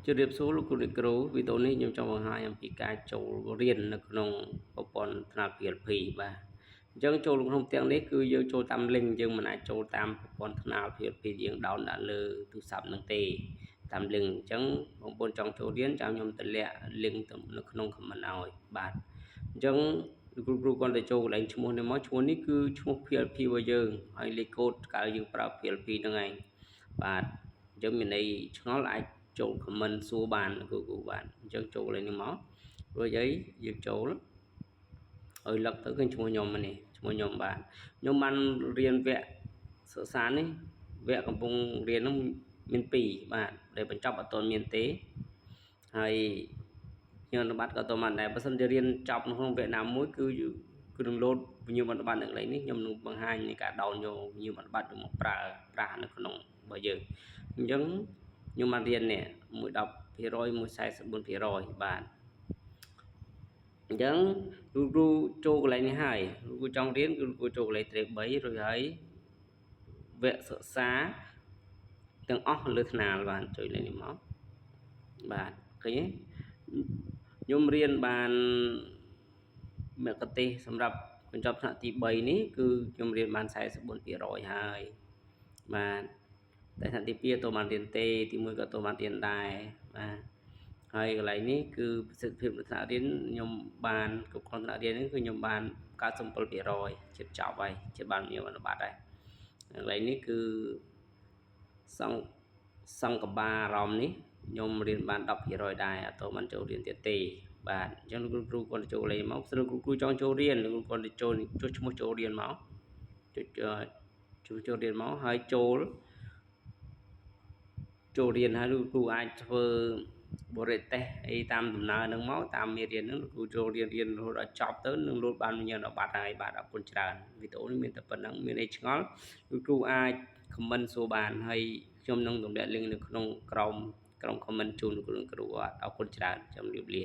ជម្រាបសួរលោកគ្រូអ្នកគ្រូវីដេអូនេះខ្ញុំចង់បង្ហាញអំពីការចូលរៀននៅក្នុងប្រព័ន្ធថ្នាល PLP បាទអញ្ចឹងចូលក្នុងផ្ទាំងនេះគឺយើងចូលតាម link យើងមិនអាចចូលតាមប្រព័ន្ធថ្នាល PLP យើង down ដាក់លើទូរស័ព្ទនឹងទេតាម link អញ្ចឹងបងប្អូនចង់ចូលរៀនចាំខ្ញុំតម្លាក់ link ទៅនៅក្នុង comment ឲ្យបាទអញ្ចឹងលោកគ្រូគាត់ទៅចូលកន្លែងឈ្មោះនេះមកឈ្មោះនេះគឺឈ្មោះ PLP របស់យើងហើយលេខកូដកាលយើងប្រើ PLP ហ្នឹងឯងបាទអញ្ចឹងមានន័យឆ្ងល់អាចចូល comment សួរបានគ្រូបានអញ្ចឹងចូលកន្លែងនេះមករួចអីយើងចូលឲ្យលឹកទៅឃើញឈ្មោះខ្ញុំនេះឈ្មោះខ្ញុំបាទខ្ញុំបានរៀនវគ្គសិក្សានេះវគ្គកំពុងរៀននោះមាន2បាទដែលបញ្ចប់អត់ទាន់មានទេហើយខ្ញុំអនុបត្តិក៏តមិនដែរបើសិនជារៀនចប់ក្នុងវគ្គណាមួយគឺនឹងលោតវិញ្ញាបនបត្រនៅកន្លែងនេះខ្ញុំនឹងបង្ហាញនៃការដោនយកវិញ្ញាបនបត្រមកប្រើប្រាស់នៅក្នុងរបស់យើងអញ្ចឹងខ្ញុំបានរៀននេះមួយ10%មួយ44%បាទអញ្ចឹងគ្រូចូលកន្លែងនេះហើយគ្រូចង់រៀនគឺគ្រូចូលកន្លែងត្រេ3រួចហើយវគ្គសិក្សាទាំងអស់លើថ្នាលបានចុចលេខនេះមកបាទឃើញទេខ្ញុំរៀនបានមគ្គុទ្ទេសក៍សម្រាប់បញ្ចប់ថ្នាក់ទី3នេះគឺខ្ញុំរៀនបាន44%ហើយបាទតែថ្នាក់ទី2ក៏បានរៀនទេទី1ក៏បានរៀនដែរបាទហើយកន្លែងនេះគឺប្រសិទ្ធភាពនៃថ្នាក់រៀនខ្ញុំបានគ្រប់គ្រងថ្នាក់រៀននេះគឺខ្ញុំបាន97%ជិតចប់ហើយជិតបានមានអនុបត្តិហើយកន្លែងនេះគឺសង្កបាអារម្មណ៍នេះខ្ញុំរៀនបាន10%ដែរអត់ទៅបានចូលរៀនទៀតទេបាទអញ្ចឹងលោកគ្រូគាត់ចូលលេងមកស្រួលគ្រូចង់ចូលរៀនលោកគ្រូគាត់ចូលចុះឈ្មោះចូលរៀនមកចុចចូលរៀនមកហើយចូលរៀនហើយលោកគ្រូអាចធ្វើបរិទេសអីតាមដំណើរហ្នឹងមកតាមមេរៀនហ្នឹងលោកគ្រូចូលរៀនរហូតដល់ចប់ទៅនឹងលោតបានមានអបត្តិហើយបាទអរគុណច្រើនវីដេអូនេះមានតែប៉ុណ្្នឹងមានអីឆ្ងល់លោកគ្រូអាច comment សួរបានហើយខ្ញុំនឹងទម្លាក់ link នៅក្នុងក្រោម comment ជូនលោកគ្រូអរគុណច្រើនជម្រាបលា